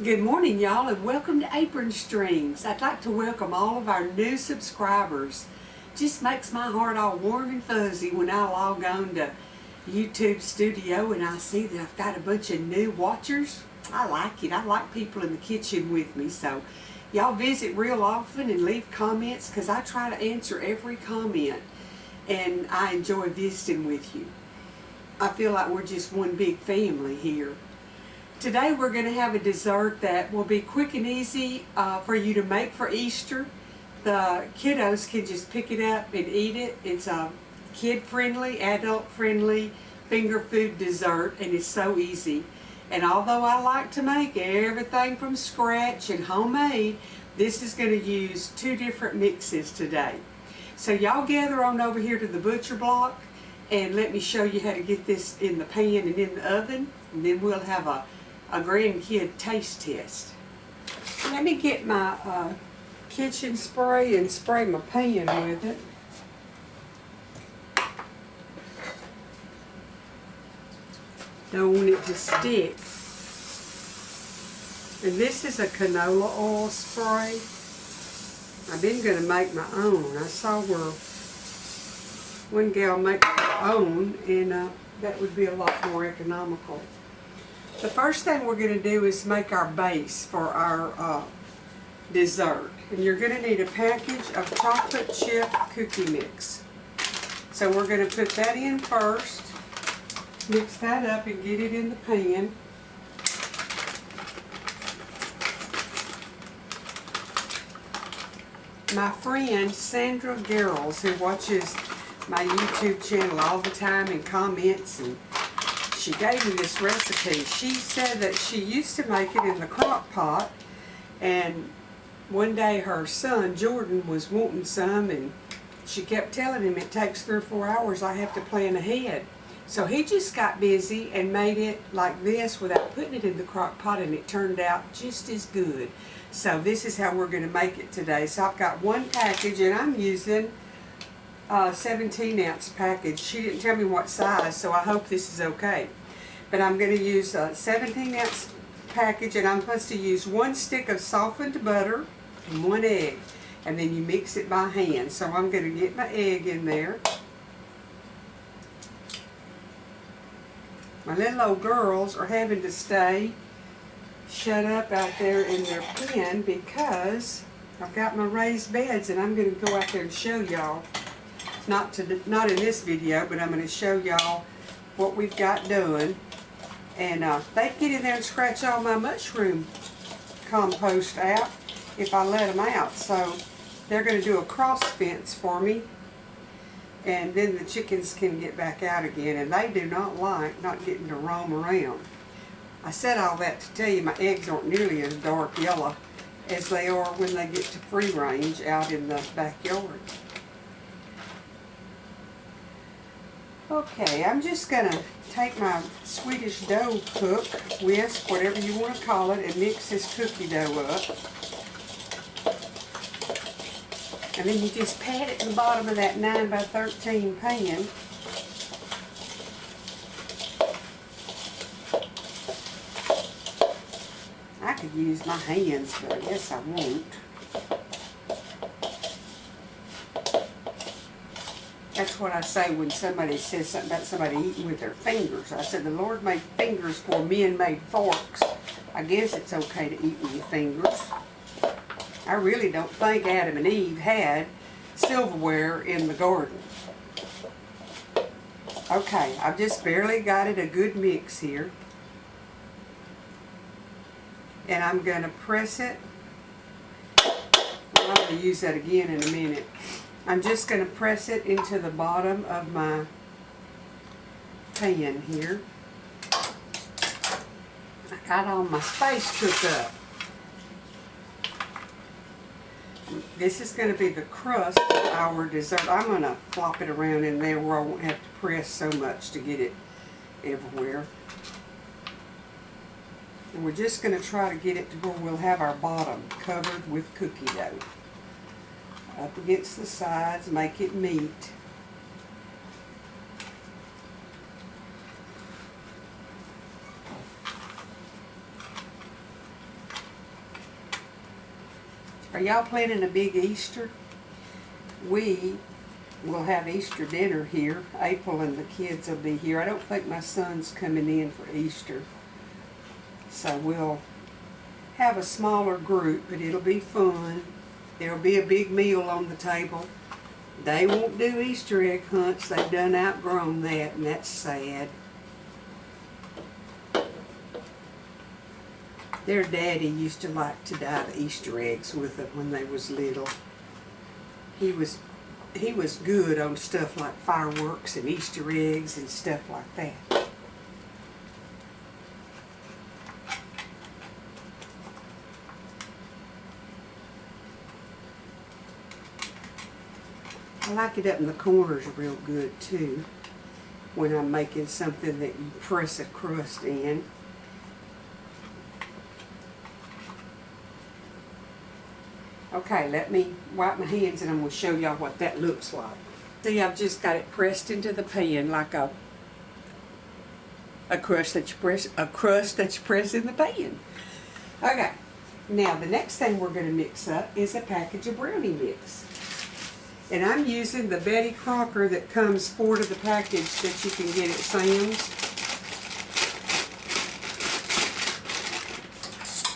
Good morning, y'all, and welcome to Apron Strings. I'd like to welcome all of our new subscribers. Just makes my heart all warm and fuzzy when I log on to YouTube Studio and I see that I've got a bunch of new watchers. I like it. I like people in the kitchen with me. So y'all visit real often and leave comments because I try to answer every comment and I enjoy visiting with you. I feel like we're just one big family here. Today we're going to have a dessert that will be quick and easy for you to make for Easter. The kiddos can just pick it up and eat it. It's a kid-friendly, adult-friendly finger food dessert, and it's so easy. And although I like to make everything from scratch and homemade, this is going to use two different mixes today. So y'all gather on over here to the butcher block and let me show you how to get this in the pan and in the oven, and then we'll have a grandkid taste test. Let me get my kitchen spray and spray my pan with it. Don't want it to stick. And this is a canola oil spray. I've been going to make my own. I saw where one gal makes her own, and that would be a lot more economical. The first thing we're going to do is make our base for our dessert. And you're going to need a package of chocolate chip cookie mix. So we're going to put that in first, mix that up and get it in the pan. My friend Sandra Garrels, who watches my YouTube channel all the time and comments, and she gave me this recipe. She said that she used to make it in the crock pot, and one day her son Jordan was wanting some, and she kept telling him it takes 3 or 4 hours, I have to plan ahead. So he just got busy and made it like this without putting it in the crock pot, and it turned out just as good. So this is how we're going to make it today. So I've got one package, and I'm using a 17-ounce package. She didn't tell me what size, so I hope this is okay. But I'm going to use a 17-ounce package, and I'm supposed to use 1 stick of softened butter and 1 egg. And then you mix it by hand. So I'm going to get my egg in there. My little old girls are having to stay shut up out there in their pen because I've got my raised beds, and I'm going to go out there and show y'all. Not in this video, but I'm going to show y'all what we've got done. And they can get in there and scratch all my mushroom compost out if I let them out. So they're going to do a cross fence for me, and then the chickens can get back out again. And they do not like not getting to roam around. I said all that to tell you my eggs aren't nearly as dark yellow as they are when they get to free range out in the backyard. Okay, I'm just going to take my Swedish dough cook, whisk, whatever you want to call it, and mix this cookie dough up. And then you just pat it in the bottom of that 9 by 13 pan. I could use my hands, but I guess I won't. That's what I say when somebody says something about somebody eating with their fingers. I said the Lord made fingers for men made forks. I guess it's okay to eat with your fingers. I really don't think Adam and Eve had silverware in the garden. Okay, I've just barely got it a good mix here. And I'm going to press it. I'm going to use that again in a minute. I'm just going to press it into the bottom of my pan here. I got all my space cooked up. This is going to be the crust of our dessert. I'm going to flop it around in there where I won't have to press so much to get it everywhere. And we're just going to try to get it to where we'll have our bottom covered with cookie dough. Up against the sides, make it meet. y'all planning a big Easter? We will have Easter dinner here. April and the kids will be here. I don't think my son's coming in for Easter. So we'll have a smaller group, but it'll be fun. There'll be a big meal on the table. They won't do Easter egg hunts. They've done outgrown that, and that's sad. Their daddy used to like to dye the Easter eggs with them when they was little. He was good on stuff like fireworks and Easter eggs and stuff like that. I like it up in the corners real good too when I'm making something that you press a crust in. Okay, let me wipe my hands and I'm going to show y'all what that looks like. See, I've just got it pressed into the pan like a crust that you press in the pan. Okay, now the next thing we're going to mix up is a package of brownie mix. And I'm using the Betty Crocker that comes 4 to the package that you can get at Sam's.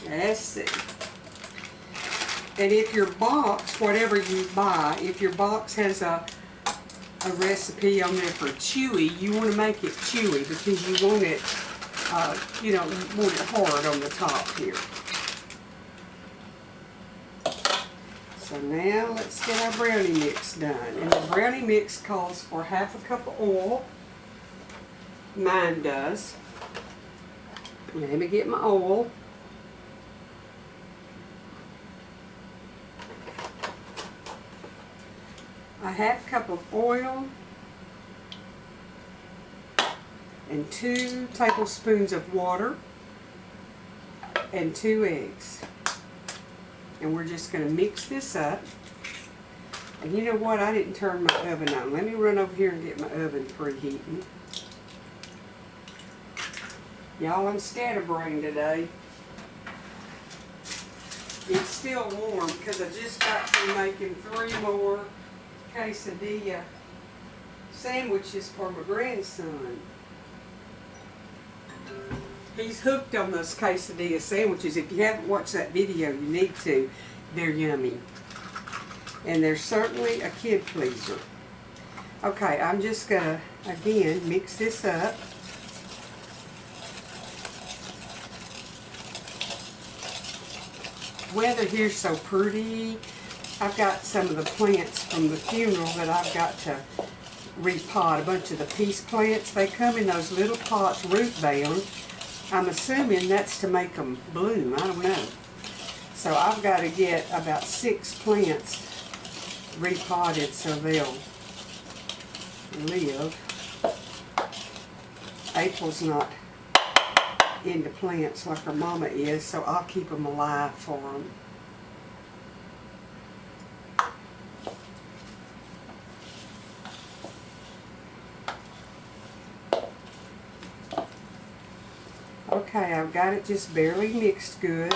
Let's see. And if your box, whatever you buy, if your box has a recipe on there for chewy, you want to make it chewy because you want it, you know, you want it hard on the top here. So now let's get our brownie mix done. And the brownie mix calls for 1/2 cup of oil. Mine does. Let me get my oil. A 1/2 cup of oil and 2 tablespoons of water and 2 eggs. And we're just going to mix this up. And you know what? I didn't turn my oven on. Let me run over here and get my oven preheating. Y'all, I'm scatterbrained today. It's still warm because I just got through making 3 more quesadilla sandwiches for my grandson. He's hooked on those quesadilla sandwiches. If you haven't watched that video, you need to. They're yummy. And they're certainly a kid pleaser. Okay, I'm just going to, again, mix this up. Weather here's so pretty. I've got some of the plants from the funeral that I've got to repot. A bunch of the peace plants. They come in those little pots, root bound. I'm assuming that's to make them bloom. I don't know. So I've got to get about 6 plants repotted so they'll live. April's not into plants like her mama is, so I'll keep them alive for them. Okay, I've got it just barely mixed good.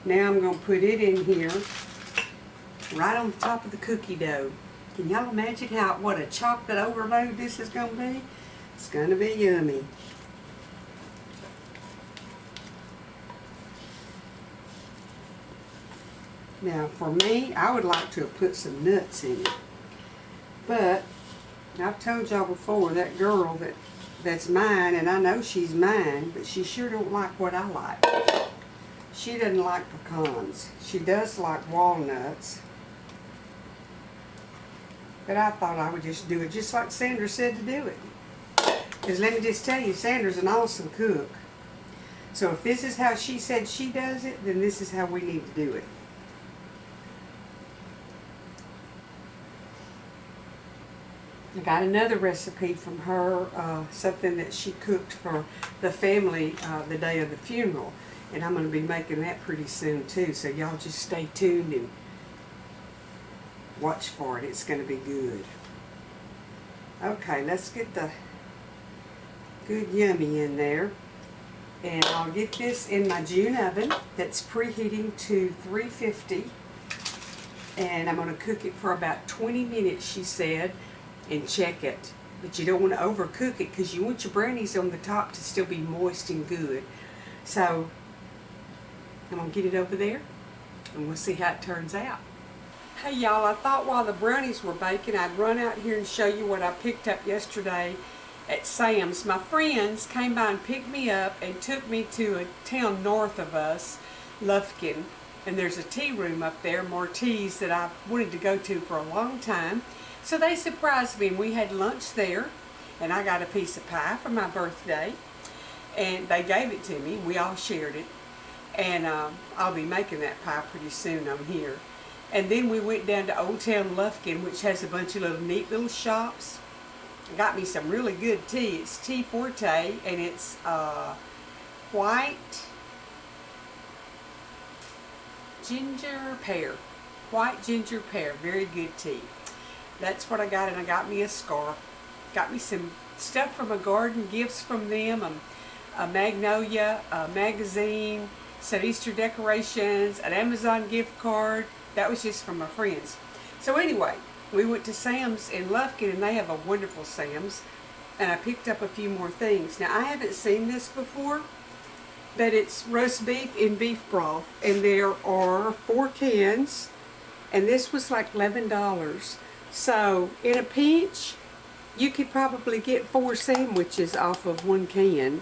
Now I'm going to put it in here right on the top of the cookie dough. Can y'all imagine what a chocolate overload this is going to be? It's going to be yummy. Now for me, I would like to have put some nuts in it. But I've told y'all before, that girl that's mine, and I know she's mine, but she sure don't like what I like. She doesn't like pecans. She does like walnuts. But I thought I would just do it just like Sandra said to do it. Because let me just tell you, Sandra's an awesome cook. So if this is how she said she does it, then this is how we need to do it. I got another recipe from her, something that she cooked for the family the day of the funeral. And I'm going to be making that pretty soon too. So y'all just stay tuned and watch for it. It's going to be good. Okay, let's get the good yummy in there. And I'll get this in my June oven that's preheating to 350. And I'm going to cook it for about 20 minutes, she said, and check it. But you don't want to overcook it because you want your brownies on the top to still be moist and good. So I'm going to get it over there and we'll see how it turns out. Hey y'all, I thought while the brownies were baking I'd run out here and show you what I picked up yesterday at Sam's. My friends came by and picked me up and took me to a town north of us, Lufkin. And there's a tea room up there, more teas that I've wanted to go to for a long time. So they surprised me and we had lunch there. And I got a piece of pie for my birthday. And they gave it to me. We all shared it. And I'll be making that pie pretty soon. I'm here. And then we went down to Old Town Lufkin, which has a bunch of neat little shops. I got me some really good tea. It's Tea Forte, and it's white ginger pear. White ginger pear. Very good tea. That's what I got, and I got me a scarf. Got me some stuff from a garden, gifts from them, a magnolia, a magazine, some Easter decorations, an Amazon gift card. That was just from my friends. So anyway, we went to Sam's in Lufkin, and they have a wonderful Sam's, and I picked up a few more things. Now, I haven't seen this before, but it's roast beef in beef broth, and there are 4 cans, and this was like $11. So in a pinch, you could probably get 4 sandwiches off of 1 can,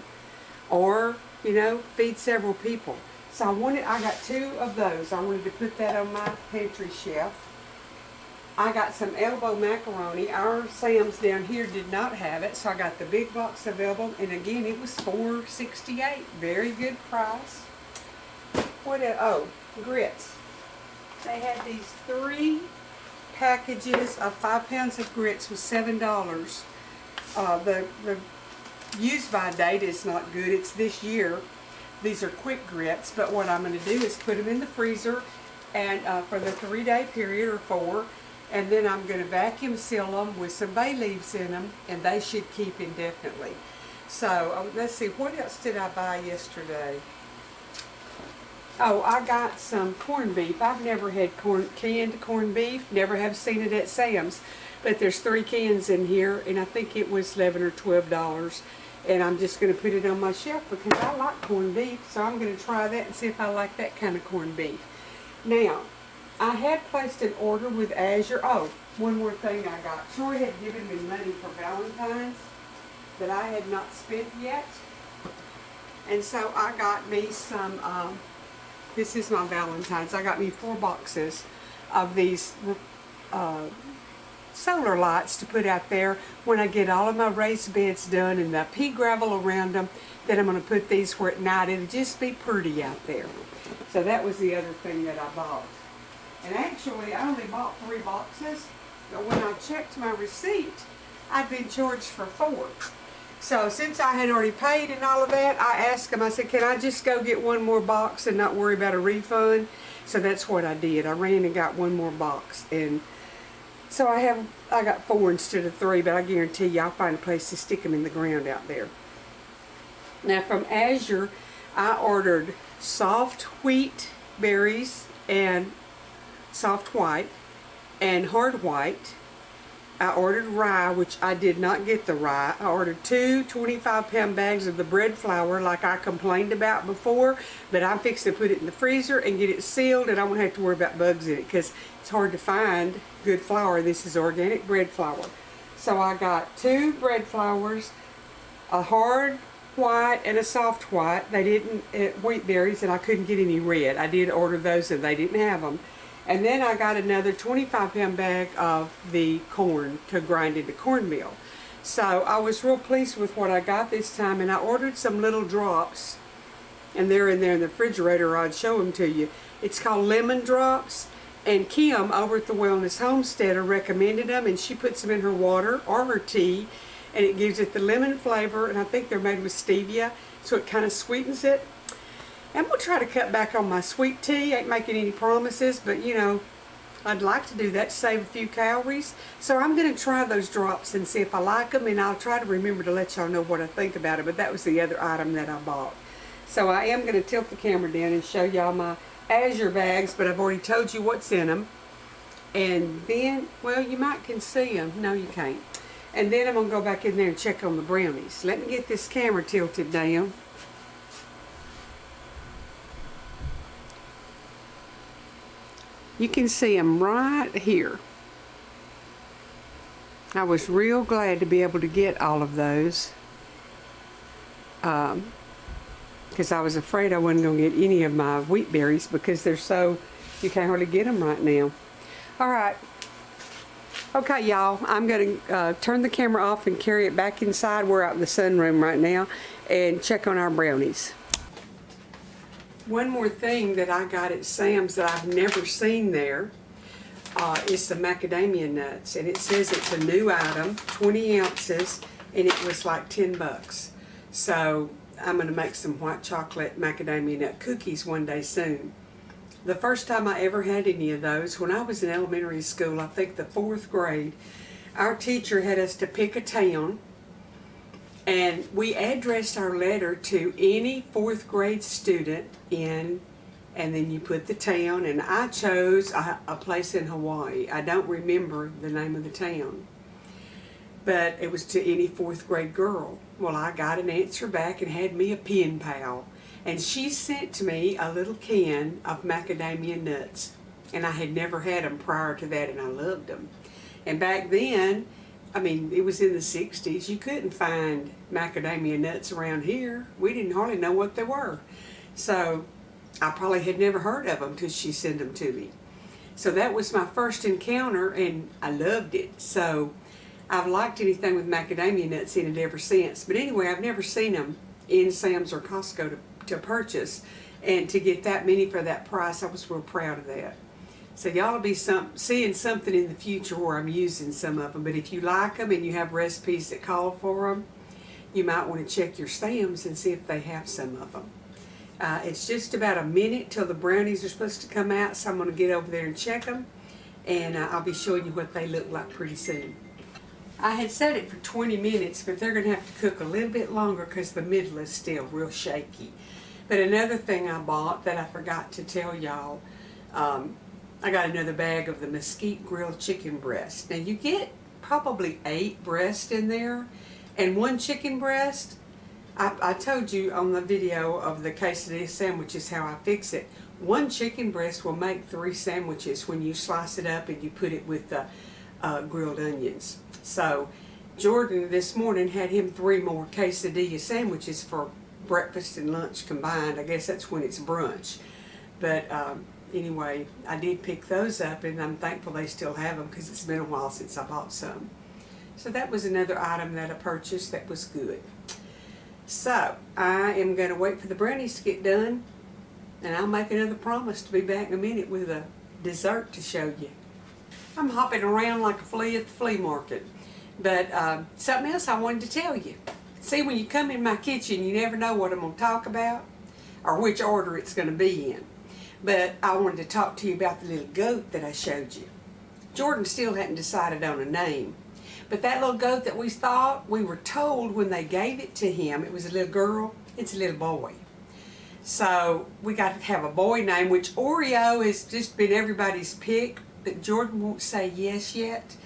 or, you know, feed several people. So I got 2 of those. I wanted to put that on my pantry shelf. I got some elbow macaroni. Our Sam's down here did not have it, so I got the big box of elbow, and again, it was $4.68. Very good price. What else? Oh, grits. They had these 3 packages of 5 pounds of grits with $7. The use by date is not good. It's this year. These are quick grits, but what I'm going to do is put them in the freezer and for the 3-day period or 4. And then I'm going to vacuum seal them with some bay leaves in them, and they should keep indefinitely. So, let's see, what else did I buy yesterday? Oh, I got some corned beef. I've never had canned corned beef, never have seen it at Sam's. But there's 3 cans in here, and I think it was $11 or $12. And I'm just going to put it on my shelf because I like corned beef, so I'm going to try that and see if I like that kind of corned beef. Now, I had placed an order with Azure. Oh, one more thing I got. Troy had given me money for Valentine's that I had not spent yet. And so I got me some, this is my Valentine's. I got me 4 boxes of these solar lights to put out there when I get all of my raised beds done and the pea gravel around them. Then I'm going to put these where at night it'll just be pretty out there. So that was the other thing that I bought. And actually, I only bought 3 boxes, but when I checked my receipt, I'd been charged for 4. So since I had already paid and all of that, I asked them, I said, can I just go get 1 more box and not worry about a refund? So that's what I did. I ran and got 1 more box. And so I got 4 instead of 3, but I guarantee you I'll find a place to stick them in the ground out there. Now from Azure, I ordered soft wheat berries and soft white and hard white. I ordered rye, which I did not get the rye. I ordered 2 25-pound bags of the bread flour like I complained about before, but I'm fixing to put it in the freezer and get it sealed, and I won't have to worry about bugs in it because it's hard to find good flour. This is organic bread flour. So I got 2 bread flours, a hard white and a soft white. They didn't, wheat berries, and I couldn't get any red. I did order those and they didn't have them. And then I got another 25-pound bag of the corn to grind into cornmeal. So I was real pleased with what I got this time, and I ordered some little drops, and they're in there in the refrigerator. I'd show them to you. It's called lemon drops, and Kim over at the Wellness Homesteader recommended them, and she puts them in her water or her tea, and it gives it the lemon flavor, and I think they're made with stevia, so it kind of sweetens it. I'm going to try to cut back on my sweet tea. Ain't making any promises, but you know, I'd like to do that to save a few calories. So I'm going to try those drops and see if I like them, and I'll try to remember to let y'all know what I think about it. But that was the other item that I bought. So I am going to tilt the camera down and show y'all my Azure bags, but I've already told you what's in them. And then, well, you might can see them. No, you can't. And then I'm going to go back in there and check on the brownies. Let me get this camera tilted down. You can see them right here. I was real glad to be able to get all of those. Because I was afraid I wasn't going to get any of my wheat berries because they're so, you can't hardly get them right now. All right. Okay, y'all, I'm going to turn the camera off and carry it back inside. We're out in the sunroom right now and check on our brownies. One more thing that I got at Sam's that I've never seen there is the macadamia nuts. And it says it's a new item, 20 ounces, and it was like 10 bucks. So I'm going to make some white chocolate macadamia nut cookies one day soon. The first time I ever had any of those, when I was in elementary school, I think the 4th grade, our teacher had us to pick a town, and we addressed our letter to any 4th grade student and then you put the town, and I chose a place in Hawaii. I don't remember the name of the town, but it was to any 4th grade girl. Well, I got an answer back and had me a pen pal. And she sent me a little can of macadamia nuts. And I had never had them prior to that, and I loved them. And back then, I mean, it was in the 60s. You couldn't find macadamia nuts around here. We didn't hardly know what they were. So I probably had never heard of them until she sent them to me. So that was my first encounter, and I loved it. So I've liked anything with macadamia nuts in it ever since. But anyway, I've never seen them in Sam's or Costco to purchase, and to get that many for that price, I was real proud of that. So y'all will be seeing something in the future where I'm using some of them. But if you like them and you have recipes that call for them, you might want to check your Sam's and see if they have some of them. It's just about a minute till the brownies are supposed to come out, so I'm going to get over there and check them, and I'll be showing you what they look like pretty soon. I had set it for 20 minutes, but they're going to have to cook a little bit longer because the middle is still real shaky. But another thing I bought that I forgot to tell y'all, I got another bag of the mesquite grilled chicken breast. Now you get probably 8 breasts in there, and 1 chicken breast, I told you on the video of the quesadilla sandwiches how I fix it. 1 chicken breast will make 3 sandwiches when you slice it up and you put it with the grilled onions. So Jordan this morning had him 3 more quesadilla sandwiches for breakfast and lunch combined. I guess that's when it's brunch. But anyway, I did pick those up, and I'm thankful they still have them because it's been a while since I bought some. So that was another item that I purchased that was good. So I am going to wait for the brownies to get done, and I'll make another promise to be back in a minute with a dessert to show you. I'm hopping around like a flea at the flea market. But something else I wanted to tell you. See, when you come in my kitchen, you never know what I'm going to talk about or which order it's going to be in. But I wanted to talk to you about the little goat that I showed you. Jordan still hadn't decided on a name. But that little goat that we were told when they gave it to him, it was a little girl, it's a little boy. So we got to have a boy name, which Oreo has just been everybody's pick, but Jordan won't say yes yet.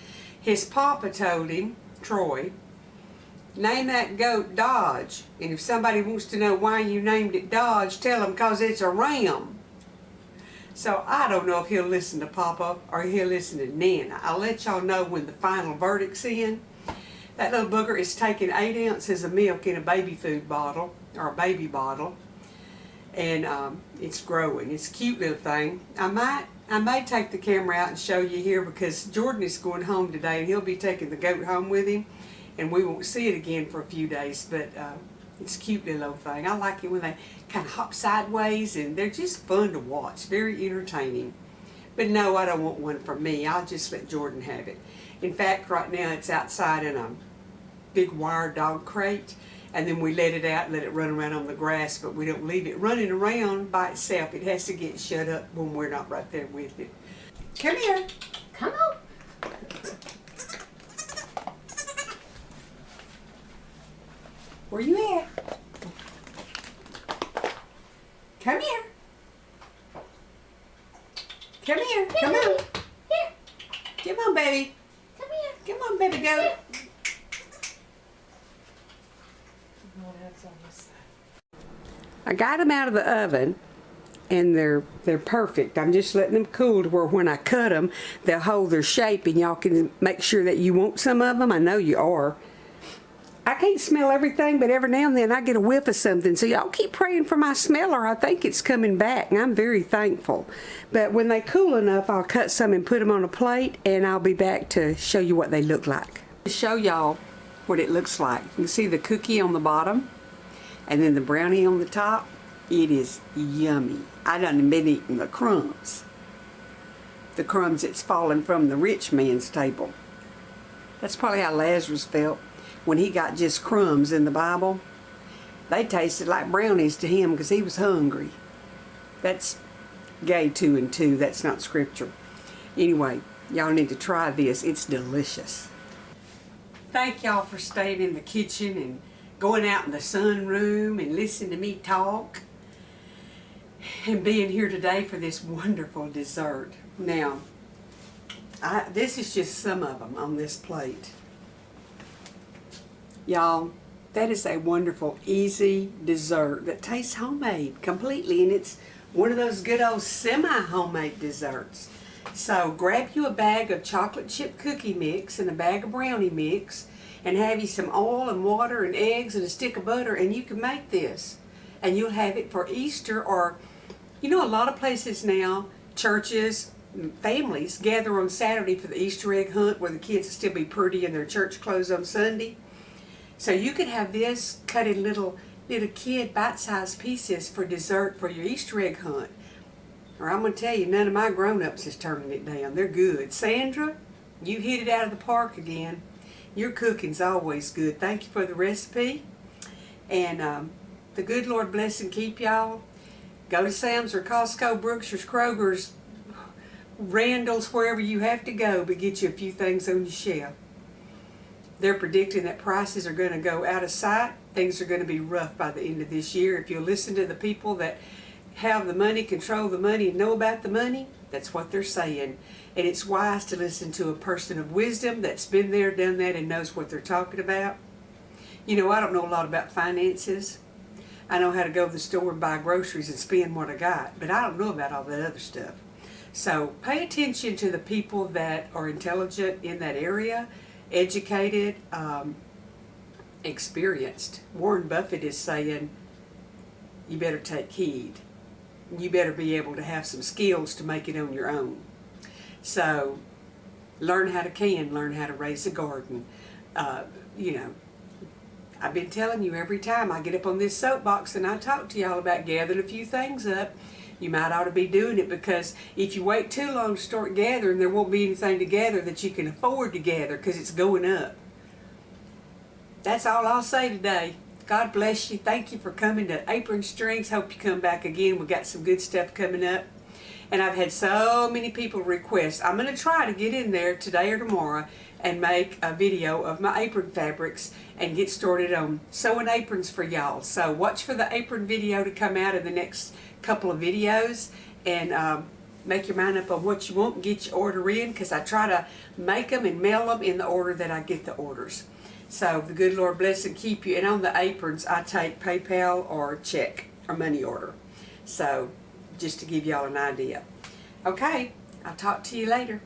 His papa told him, Troy, name that goat Dodge. And if somebody wants to know why you named it Dodge, tell them because it's a ram. So I don't know if he'll listen to Papa or he'll listen to Nana. I'll let y'all know when the final verdict's in. That little booger is taking 8 ounces of milk in a baby food bottle, or a baby bottle. And it's growing. It's a cute little thing. I may take the camera out and show you here because Jordan is going home today and he'll be taking the goat home with him. And we won't see it again for a few days, but it's a cute little old thing. I like it when they kind of hop sideways, and they're just fun to watch. Very entertaining. But no, I don't want one for me. I'll just let Jordan have it. In fact, right now it's outside in a big wire dog crate, and then we let it out and let it run around on the grass, but we don't leave it running around by itself. It has to get shut up when we're not right there with it. Come here. Come on. Where you at? Come here. Come here. Come on. Here. baby. Come here. Come on, baby, go. I got them out of the oven, and they're perfect. I'm just letting them cool to where when I cut them, they'll hold their shape, and y'all can make sure that you want some of them. I know you are. I can't smell everything, but every now and then I get a whiff of something. So y'all keep praying for my smeller. I think it's coming back, and I'm very thankful. But when they cool enough, I'll cut some and put them on a plate, and I'll be back to show you what they look like. To show y'all what it looks like. You can see the cookie on the bottom, and then the brownie on the top. It is yummy. I done been eating the crumbs. The crumbs that's fallen from the rich man's table. That's probably how Lazarus felt when he got just crumbs in the Bible. They tasted like brownies to him because he was hungry. That's gay 2 and 2. That's not scripture. Anyway, y'all need to try this. It's delicious. Thank y'all for staying in the kitchen and going out in the sunroom and listening to me talk and being here today for this wonderful dessert. Now, this is just some of them on this plate. Y'all, that is a wonderful, easy dessert that tastes homemade completely, and it's one of those good old semi-homemade desserts. So grab you a bag of chocolate chip cookie mix and a bag of brownie mix, and have you some oil and water and eggs and a stick of butter, and you can make this. And you'll have it for Easter, or, you know, a lot of places now, churches, families gather on Saturday for the Easter egg hunt where the kids will still be pretty in their church clothes on Sunday. So you could have this cut in little kid bite-sized pieces for dessert for your Easter egg hunt. Or I'm going to tell you, none of my grown-ups is turning it down. They're good. Sandra, you hit it out of the park again. Your cooking's always good. Thank you for the recipe. And the good Lord bless and keep y'all. Go to Sam's or Costco, Brooks or Kroger's, Randall's, wherever you have to go, but get you a few things on your shelf. They're predicting that prices are going to go out of sight. Things are going to be rough by the end of this year. If you'll listen to the people that have the money, control the money, and know about the money, that's what they're saying. And it's wise to listen to a person of wisdom that's been there, done that, and knows what they're talking about. You know, I don't know a lot about finances. I know how to go to the store and buy groceries and spend what I got, but I don't know about all that other stuff. So pay attention to the people that are intelligent in that area, educated, experienced. Warren Buffett is saying, you better take heed. You better be able to have some skills to make it on your own. So learn how to raise a garden. You know, I've been telling you every time I get up on this soapbox and I talk to y'all about gathering a few things up, you might ought to be doing it, because if you wait too long to start gathering, there won't be anything to gather that you can afford to gather, because it's going up. That's all I'll say today. God bless you. Thank you for coming to Apron Strings. Hope you come back again. We've got some good stuff coming up. And I've had so many people request. I'm going to try to get in there today or tomorrow and make a video of my apron fabrics and get started on sewing aprons for y'all. So watch for the apron video to come out in the next couple of videos, and make your mind up on what you want and get your order in, because I try to make them and mail them in the order that I get the orders. So the good Lord bless and keep you. And on the aprons, I take PayPal or check or money order. So just to give y'all an idea. Okay, I'll talk to you later.